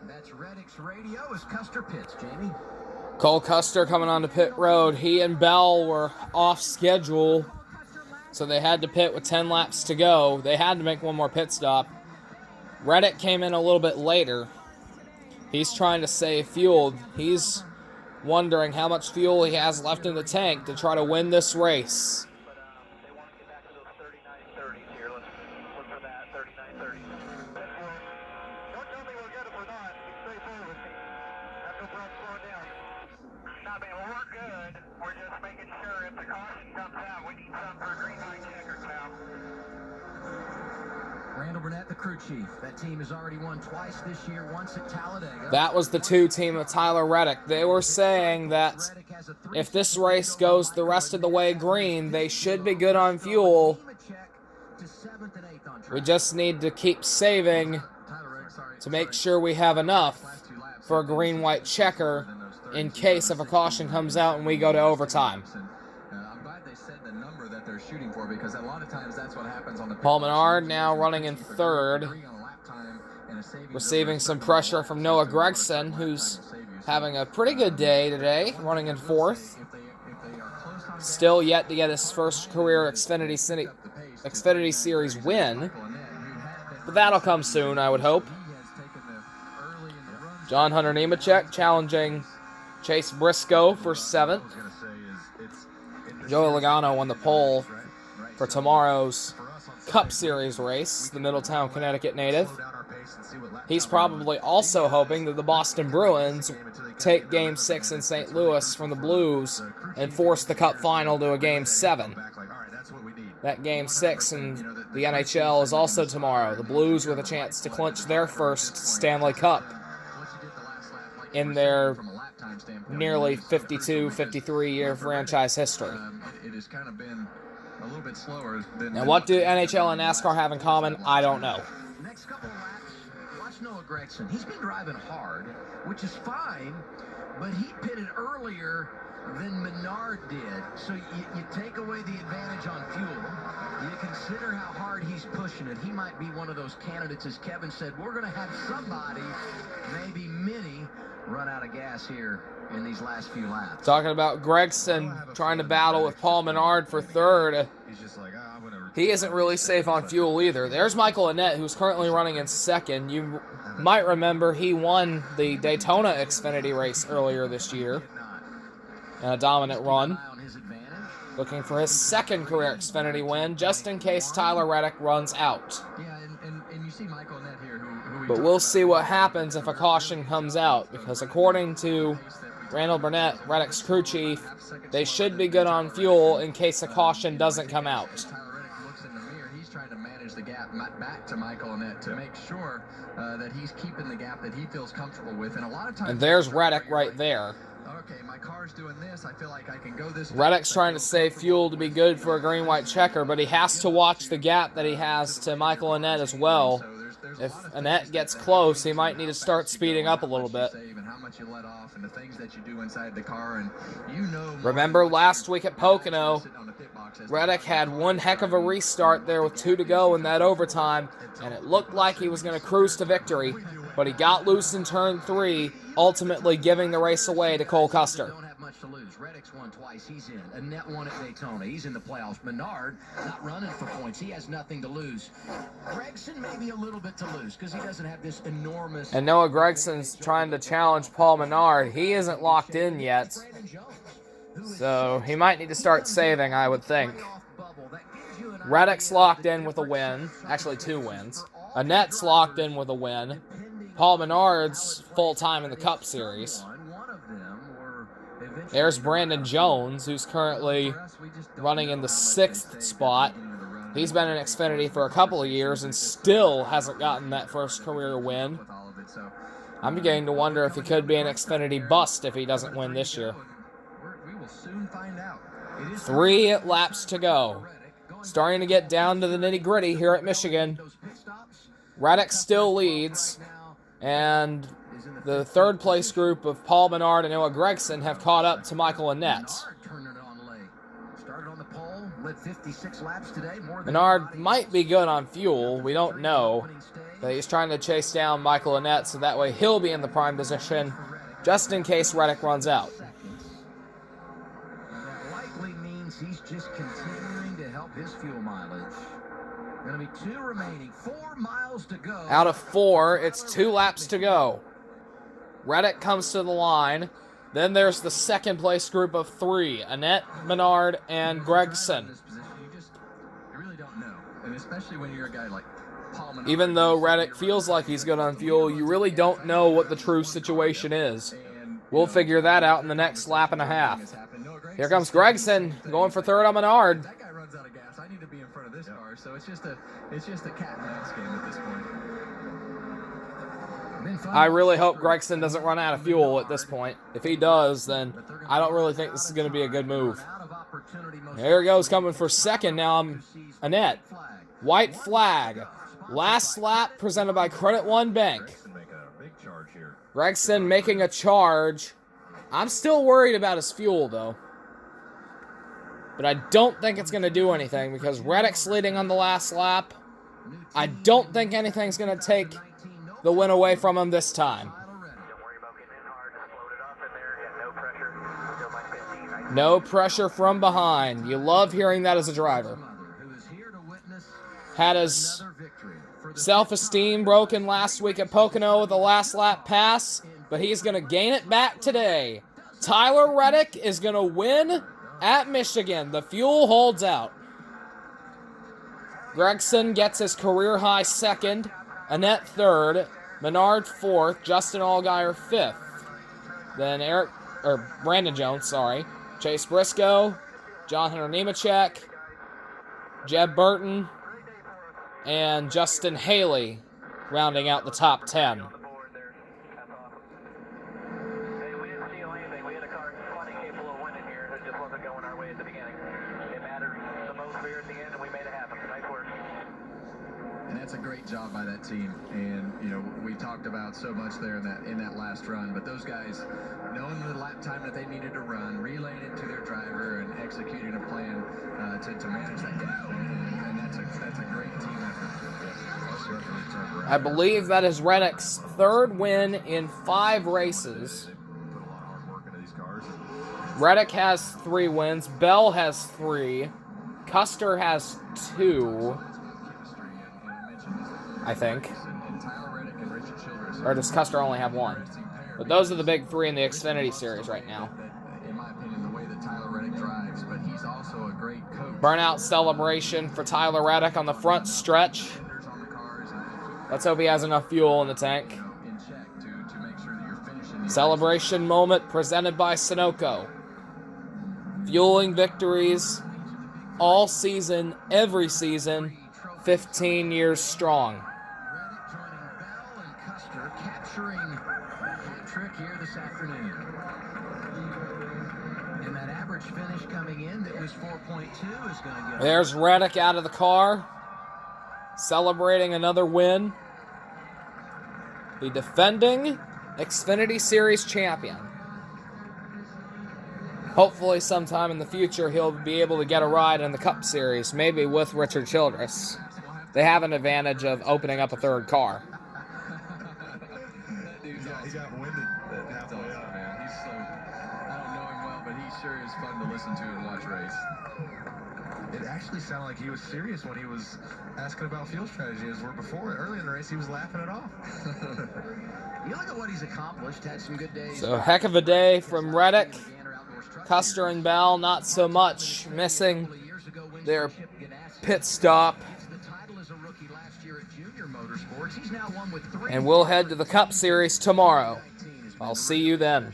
That's Reddick's radio as Custer pits, Jamie. Cole Custer coming onto pit road. He and Bell were off schedule, so they had to pit with 10 laps to go. They had to make one more pit stop. Reddick came in a little bit later. He's trying to save fuel. He's wondering how much fuel he has left in the tank to try to win this race. They want to get back to those 39.30s here. Let's look for that 39.30. Don't tell me we'll get it or not. Be straightforward with me. Have no problem slowing down. Nah, man, well, we're good. We're just making sure if the caution comes out, we need some for green light checkers now. Randall Burnett, the crew chief. That team has already won twice this year, once at Talladega. That was the 2 team of Tyler Reddick. They were saying that if this race goes the rest of the way green, they should be good on fuel. We just need to keep saving to make sure we have enough for a green-white checker in case if a caution comes out and we go to overtime. Shooting for, because a lot of times that's what happens on the Paul Menard now running in third, receiving some pressure from Noah Gregson, who's having a pretty good day today, running in fourth. Still yet to get his first career Xfinity Series win, but that'll come soon, I would hope. John Hunter Nemechek challenging Chase Briscoe for 7th. Joey Logano won the pole for tomorrow's Cup Series race, the Middletown, Connecticut native. He's probably also hoping that the Boston Bruins take Game 6 in St. Louis from the Blues and force the Cup final to a Game 7. That Game 6 in the NHL is also tomorrow. The Blues with a chance to clinch their first Stanley Cup in their nearly 52, 53-year franchise history. It has kind of been a little bit slower than. Now, what do NHL and NASCAR have in common? I don't know. Next couple of laps, watch Noah Gregson. He's been driving hard, which is fine, but he pitted earlier than Menard did. So you take away the advantage on fuel. You consider how hard he's pushing it. He might be one of those candidates, as Kevin said. We're going to have somebody, maybe many, run out of gas here in these last few laps. Talking about Gregson trying to battle with Paul Menard for third. He isn't really safe on fuel either. There's Michael Annett, who's currently running in second. You might remember he won the Daytona Xfinity race earlier this year in a dominant run. Looking for his second career Xfinity win, just in case Tyler Reddick runs out. And you see Michael Annett here, who But we'll see what happens if a caution comes out, because according to Randall Burnett, Reddick's crew chief, they should be good on fuel in case a caution doesn't come out. Tyler Reddick looks in the mirror, he's trying to manage the gap back to Michael Annett to make sure that he's keeping the gap that he feels comfortable with. And a lot of times, And there's Reddick right there. Okay, my car's doing this. I feel like I can go this. Reddick's trying to save fuel to be good for a green-white checker, but he has to watch the gap that he has to Michael Annett as well. If Annett gets close, he might need to start speeding up a little bit. Remember last week at Pocono, Reddick had one heck of a restart there with 2 to go in that overtime, and it looked like he was going to cruise to victory, but he got loose in turn 3, ultimately giving the race away to Cole Custer. Don't have much to lose. Reddick's won twice. He's in. Annett won at Daytona. He's in the playoffs. Menard not running for points. He has nothing to lose. Gregson maybe a little bit to lose because he doesn't have this enormous. And Noah Gregson's trying to challenge Paul Menard. He isn't locked in yet, so he might need to start saving, I would think. Reddick's locked in with a win. Actually, 2 wins. Annett's locked in with a win. Paul Menard's full-time in the Cup Series. There's Brandon Jones, who's currently running in the 6th spot. He's been in Xfinity for a couple of years and still hasn't gotten that first career win. I'm beginning to wonder if he could be an Xfinity bust if he doesn't win this year. 3 laps to go. Starting to get down to the nitty-gritty here at Michigan. Reddick still leads, and the third-place group of Paul Menard and Noah Gregson have caught up to Michael Annett. Menard might be good on fuel. We don't know. But he's trying to chase down Michael Annett so that way he'll be in the prime position just in case Reddick runs out. That likely means he's just continuing to help his fuel mileage. Going to be 2 remaining, 4 miles to go. Out of 4, it's 2 laps to go. Reddick comes to the line. Then there's the second place group of 3, Annett, Menard, and Gregson. You really don't know. And especially when you're a guy like Paul Menard. Even though Reddick feels like he's good on fuel, you really don't know what the true situation is. We'll figure that out in the next lap and a half. Here comes Gregson, going for 3rd on Menard. That guy runs out of gas. I need to be in front of this car, so it's just a cat and mouse game at this point. I really hope Gregson doesn't run out of fuel at this point. If he does, then I don't really think this is going to be a good move. Here he goes, coming for 2nd now. Annett. White flag. Last lap presented by Credit One Bank. Gregson making a charge. I'm still worried about his fuel, though. But I don't think it's going to do anything because Reddick's leading on the last lap. I don't think anything's going to take the win away from him this time. No pressure from behind. You love hearing that as a driver. Had his self-esteem broken last week at Pocono with a last lap pass, but he's going to gain it back today. Tyler Reddick is going to win at Michigan. The fuel holds out. Gregson gets his career-high 2nd, Annett 3rd, Menard 4th, Justin Allgaier 5th. Then Brandon Jones, Chase Briscoe, John Hunter Nemechek, Jeb Burton, and Justin Haley rounding out the top 10. That's a great job by that team, and we talked about so much there in that last run. But those guys, knowing the lap time that they needed to run, relaying it to their driver, and executing a plan to manage that gap, and that's a great team effort. I believe that is Reddick's 3rd win in 5 races. Reddick has 3 wins. Bell has 3. Custer has 2. I think. Or does Custer only have 1? But those are the big 3 in the Xfinity Series right now. In my opinion, the way that Tyler Reddick drives, but he's also a great coach. Burnout celebration for Tyler Reddick on the front stretch. Let's hope he has enough fuel in the tank. Celebration moment presented by Sunoco. Fueling victories all season, every season, 15 years strong. Capturing that trick here this afternoon. And that average finish coming in that was 4.2 is going to go. There's Reddick out of the car, celebrating another win. The defending Xfinity Series champion. Hopefully sometime in the future he'll be able to get a ride in the Cup Series, maybe with Richard Childress. They have an advantage of opening up a 3rd car. He got winded. That's awesome, man. He's so, I don't know him well, but he sure is fun to listen to and watch race. It actually sounded like he was serious when he was asking about fuel strategy. As we're before, early in the race, he was laughing it off. You look at what he's accomplished. Had some good days. So heck of a day from Reddick. Custer and Bell not so much, missing their pit stop. And we'll head to the Cup Series tomorrow. I'll see you then.